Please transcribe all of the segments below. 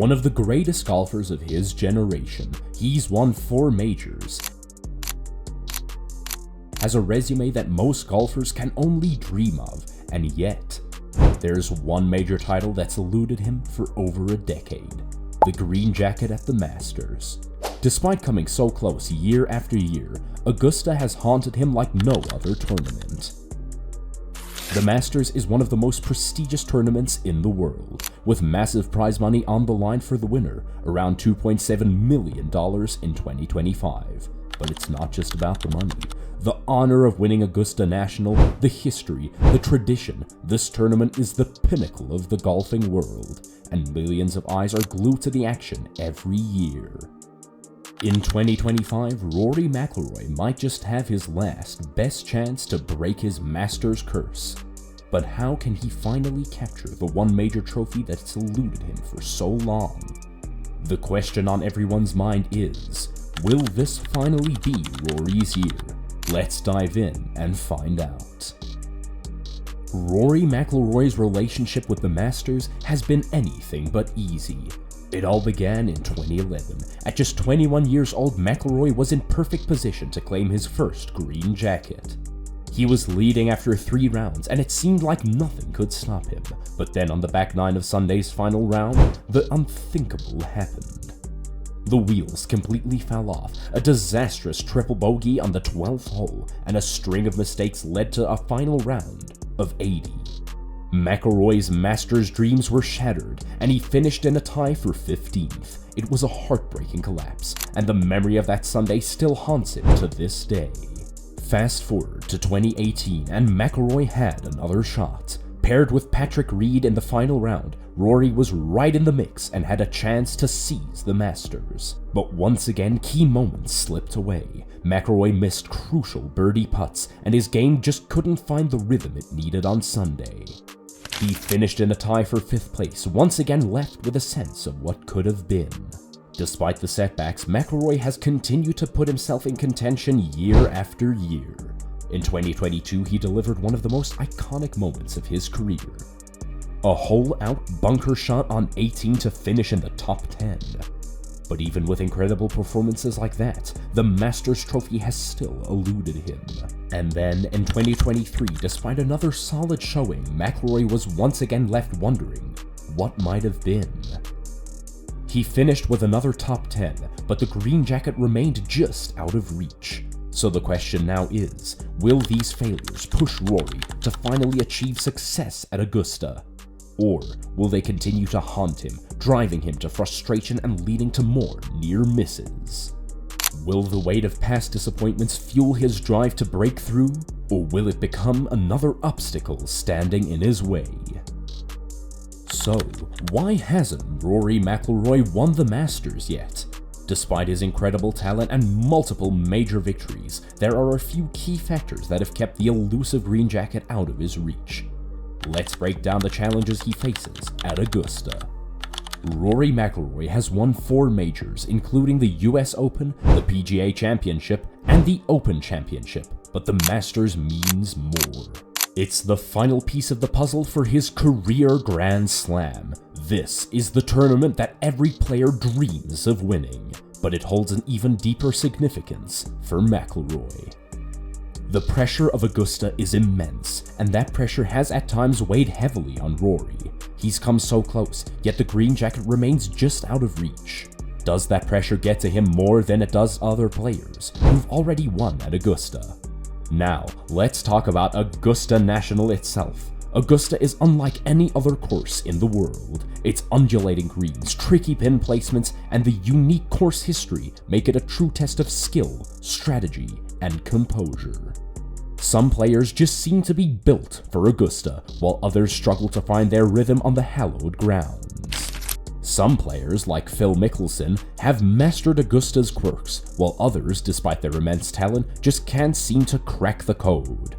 One of the greatest golfers of his generation, he's won 4 majors, has a resume that most golfers can only dream of, and yet, there's one major title that's eluded him for over a decade: the green jacket at the Masters. Despite coming so close year after year, Augusta has haunted him like no other tournament. The Masters is one of the most prestigious tournaments in the world, with massive prize money on the line for the winner, around $2.7 million in 2025. But it's not just about the money. The honor of winning Augusta National, the history, the tradition, this tournament is the pinnacle of the golfing world, and millions of eyes are glued to the action every year. In 2025, Rory McIlroy might just have his last, best chance to break his Masters curse. But how can he finally capture the one major trophy that's eluded him for so long? The question on everyone's mind is, will this finally be Rory's year? Let's dive in and find out. Rory McIlroy's relationship with the Masters has been anything but easy. It all began in 2011. At just 21 years old, McIlroy was in perfect position to claim his first green jacket. He was leading after 3 rounds, and it seemed like nothing could stop him. But then on the back 9 of Sunday's final round, the unthinkable happened. The wheels completely fell off, a disastrous triple bogey on the 12th hole, and a string of mistakes led to a final round of 80. McIlroy's Masters dreams were shattered, and he finished in a tie for 15th. It was a heartbreaking collapse, and the memory of that Sunday still haunts him to this day. Fast forward to 2018, and McIlroy had another shot. Paired with Patrick Reed in the final round, Rory was right in the mix and had a chance to seize the Masters. But once again, key moments slipped away. McIlroy missed crucial birdie putts, and his game just couldn't find the rhythm it needed on Sunday. He finished in a tie for 5th place, once again left with a sense of what could have been. Despite the setbacks, McIlroy has continued to put himself in contention year after year. In 2022, he delivered one of the most iconic moments of his career. A hole-out bunker shot on 18 to finish in the top 10. But even with incredible performances like that, the Masters trophy has still eluded him. And then, in 2023, despite another solid showing, McIlroy was once again left wondering what might have been. He finished with another top 10, but the green jacket remained just out of reach. So the question now is, will these failures push Rory to finally achieve success at Augusta? Or will they continue to haunt him, driving him to frustration and leading to more near misses? Will the weight of past disappointments fuel his drive to break through, or will it become another obstacle standing in his way? So, why hasn't Rory McIlroy won the Masters yet? Despite his incredible talent and multiple major victories, there are a few key factors that have kept the elusive green jacket out of his reach. Let's break down the challenges he faces at Augusta. Rory McIlroy has won 4 majors, including the US Open, the PGA Championship, and the Open Championship, but the Masters means more. It's the final piece of the puzzle for his career Grand Slam. This is the tournament that every player dreams of winning, but it holds an even deeper significance for McIlroy. The pressure of Augusta is immense, and that pressure has at times weighed heavily on Rory. He's come so close, yet the green jacket remains just out of reach. Does that pressure get to him more than it does other players who've already won at Augusta? Now, let's talk about Augusta National itself. Augusta is unlike any other course in the world. Its undulating greens, tricky pin placements, and the unique course history make it a true test of skill, strategy, and composure. Some players just seem to be built for Augusta, while others struggle to find their rhythm on the hallowed grounds. Some players, like Phil Mickelson, have mastered Augusta's quirks, while others, despite their immense talent, just can't seem to crack the code.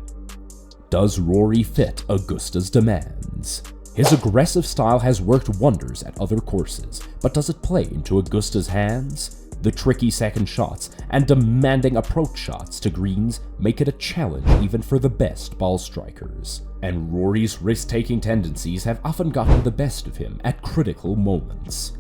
Does Rory fit Augusta's demands? His aggressive style has worked wonders at other courses, but does it play into Augusta's hands? The tricky second shots and demanding approach shots to greens make it a challenge even for the best ball strikers. And Rory's risk-taking tendencies have often gotten the best of him at critical moments.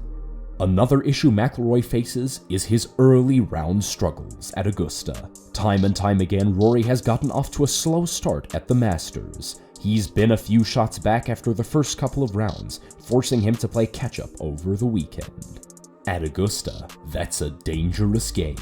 Another issue McIlroy faces is his early round struggles at Augusta. Time and time again, Rory has gotten off to a slow start at the Masters. He's been a few shots back after the first couple of rounds, forcing him to play catch-up over the weekend. At Augusta, that's a dangerous game.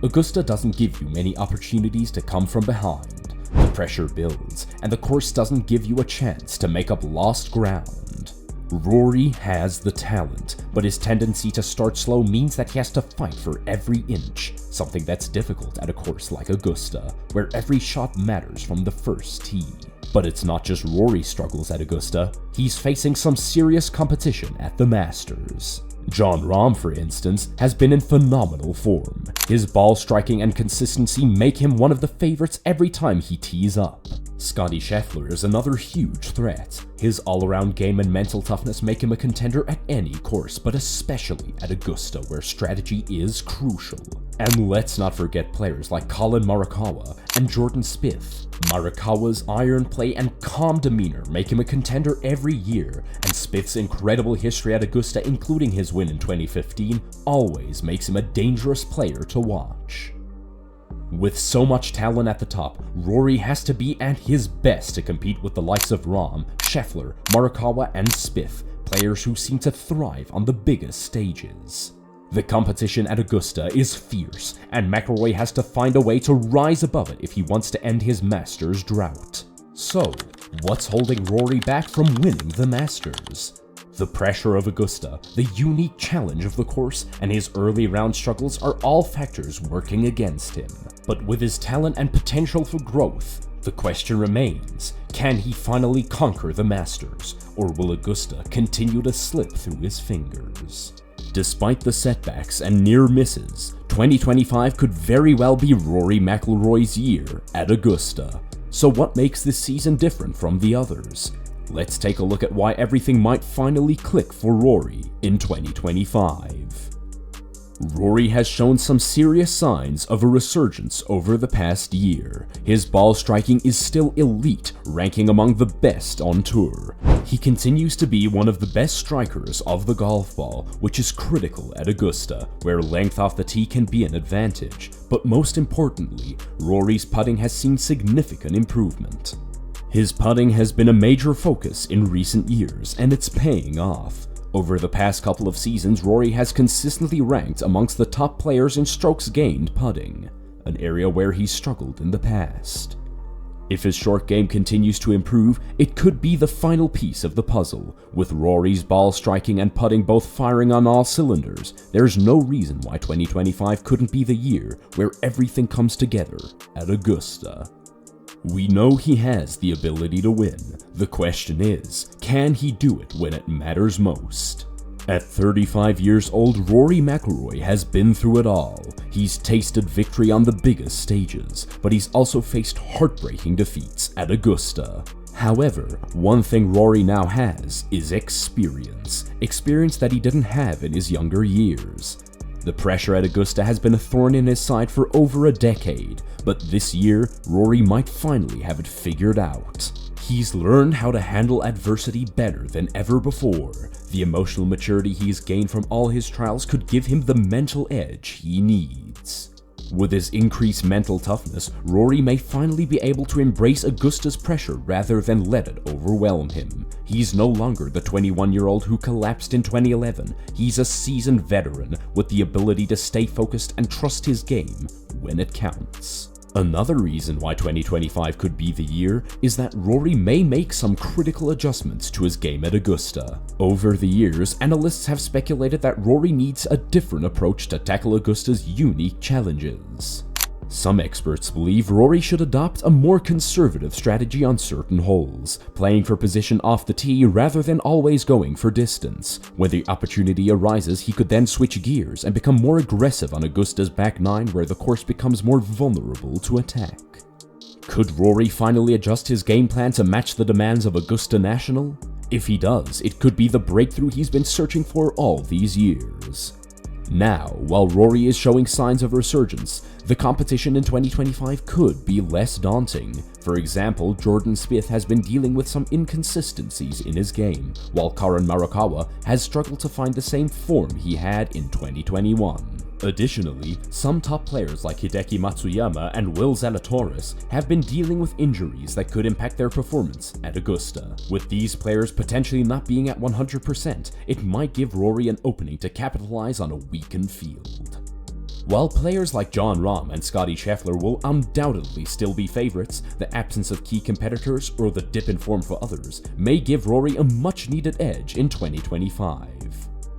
Augusta doesn't give you many opportunities to come from behind. The pressure builds, and the course doesn't give you a chance to make up lost ground. Rory has the talent, but his tendency to start slow means that he has to fight for every inch, something that's difficult at a course like Augusta, where every shot matters from the first tee. But it's not just Rory's struggles at Augusta, he's facing some serious competition at the Masters. Jon Rahm, for instance, has been in phenomenal form. His ball striking and consistency make him one of the favorites every time he tees up. Scottie Scheffler is another huge threat. His all-around game and mental toughness make him a contender at any course, but especially at Augusta, where strategy is crucial. And let's not forget players like Collin Morikawa and Jordan Spieth. Morikawa's iron play and calm demeanor make him a contender every year, and Spieth's incredible history at Augusta, including his win in 2015, always makes him a dangerous player to watch. With so much talent at the top, Rory has to be at his best to compete with the likes of Rahm, Scheffler, Morikawa, and Spieth, players who seem to thrive on the biggest stages. The competition at Augusta is fierce, and McIlroy has to find a way to rise above it if he wants to end his Masters drought. So, what's holding Rory back from winning the Masters? The pressure of Augusta, the unique challenge of the course, and his early round struggles are all factors working against him. But with his talent and potential for growth, the question remains, can he finally conquer the Masters, or will Augusta continue to slip through his fingers? Despite the setbacks and near misses, 2025 could very well be Rory McIlroy's year at Augusta. So what makes this season different from the others? Let's take a look at why everything might finally click for Rory in 2025. Rory has shown some serious signs of a resurgence over the past year. His ball striking is still elite, ranking among the best on tour. He continues to be one of the best strikers of the golf ball, which is critical at Augusta, where length off the tee can be an advantage. But most importantly, Rory's putting has seen significant improvement. His putting has been a major focus in recent years, and it's paying off. Over the past couple of seasons, Rory has consistently ranked amongst the top players in strokes gained putting, an area where he struggled in the past. If his short game continues to improve, it could be the final piece of the puzzle. With Rory's ball striking and putting both firing on all cylinders, there's no reason why 2025 couldn't be the year where everything comes together at Augusta. We know he has the ability to win. The question is, can he do it when it matters most? At 35 years old, Rory McIlroy has been through it all. He's tasted victory on the biggest stages, but he's also faced heartbreaking defeats at Augusta. However, one thing Rory now has is experience that he didn't have in his younger years. The pressure at Augusta has been a thorn in his side for over a decade, but this year, Rory might finally have it figured out. He's learned how to handle adversity better than ever before. The emotional maturity he's gained from all his trials could give him the mental edge he needs. With his increased mental toughness, Rory may finally be able to embrace Augusta's pressure rather than let it overwhelm him. He's no longer the 21-year-old who collapsed in 2011. He's a seasoned veteran with the ability to stay focused and trust his game when it counts. Another reason why 2025 could be the year is that Rory may make some critical adjustments to his game at Augusta. Over the years, analysts have speculated that Rory needs a different approach to tackle Augusta's unique challenges. Some experts believe Rory should adopt a more conservative strategy on certain holes, playing for position off the tee rather than always going for distance. When the opportunity arises, he could then switch gears and become more aggressive on Augusta's back nine, where the course becomes more vulnerable to attack. Could Rory finally adjust his game plan to match the demands of Augusta National? If he does, it could be the breakthrough he's been searching for all these years. Now, while Rory is showing signs of resurgence, the competition in 2025 could be less daunting. For example, Jordan Spieth has been dealing with some inconsistencies in his game, while Collin Morikawa has struggled to find the same form he had in 2021. Additionally, some top players like Hideki Matsuyama and Will Zalatoris have been dealing with injuries that could impact their performance at Augusta. With these players potentially not being at 100%, it might give Rory an opening to capitalize on a weakened field. While players like Jon Rahm and Scottie Scheffler will undoubtedly still be favorites, the absence of key competitors or the dip in form for others may give Rory a much-needed edge in 2025.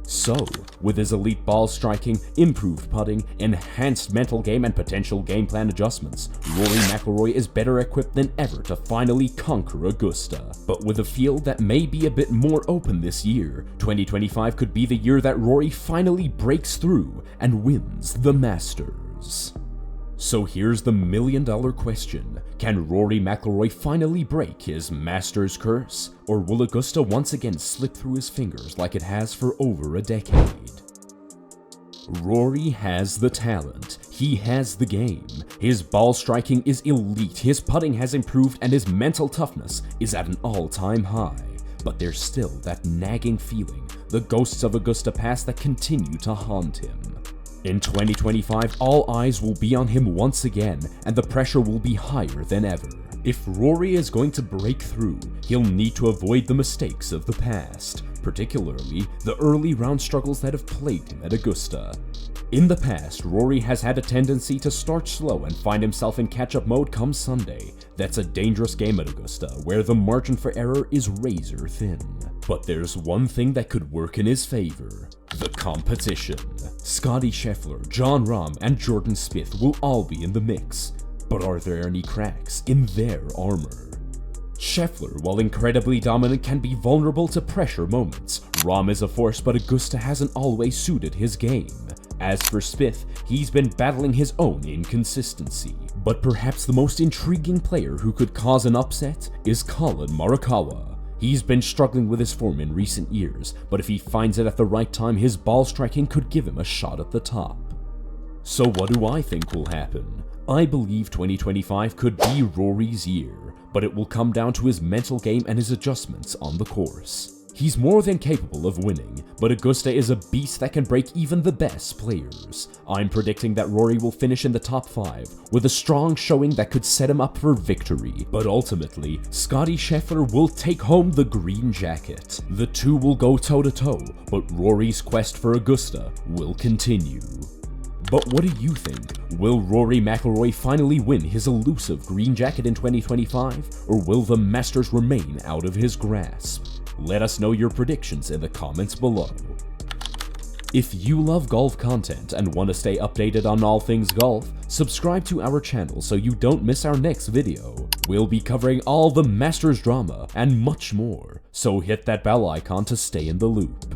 So, with his elite ball striking, improved putting, enhanced mental game, and potential game plan adjustments, Rory McIlroy is better equipped than ever to finally conquer Augusta. But with a field that may be a bit more open this year, 2025 could be the year that Rory finally breaks through and wins the Masters. So here's the million-dollar question. Can Rory McIlroy finally break his Masters curse? Or will Augusta once again slip through his fingers like it has for over a decade? Rory has the talent. He has the game. His ball striking is elite, his putting has improved, and his mental toughness is at an all-time high. But there's still that nagging feeling, the ghosts of Augusta past that continue to haunt him. In 2025, all eyes will be on him once again, and the pressure will be higher than ever. If Rory is going to break through, he'll need to avoid the mistakes of the past, particularly the early round struggles that have plagued him at Augusta. In the past, Rory has had a tendency to start slow and find himself in catch-up mode come Sunday. That's a dangerous game at Augusta, where the margin for error is razor thin. But there's one thing that could work in his favor: the competition. Scottie Scheffler, Jon Rahm, and Jordan Spieth will all be in the mix. But are there any cracks in their armor? Scheffler, while incredibly dominant, can be vulnerable to pressure moments. Rahm is a force, but Augusta hasn't always suited his game. As for Spieth, he's been battling his own inconsistency. But perhaps the most intriguing player who could cause an upset is Collin Morikawa. He's been struggling with his form in recent years, but if he finds it at the right time, his ball striking could give him a shot at the top. So what do I think will happen? I believe 2025 could be Rory's year, but it will come down to his mental game and his adjustments on the course. He's more than capable of winning, but Augusta is a beast that can break even the best players. I'm predicting that Rory will finish in the top 5, with a strong showing that could set him up for victory. But ultimately, Scottie Scheffler will take home the green jacket. The two will go toe-to-toe, but Rory's quest for Augusta will continue. But what do you think? Will Rory McIlroy finally win his elusive green jacket in 2025, or will the Masters remain out of his grasp? Let us know your predictions in the comments below. If you love golf content and want to stay updated on all things golf, subscribe to our channel so you don't miss our next video. We'll be covering all the Masters drama and much more, so hit that bell icon to stay in the loop.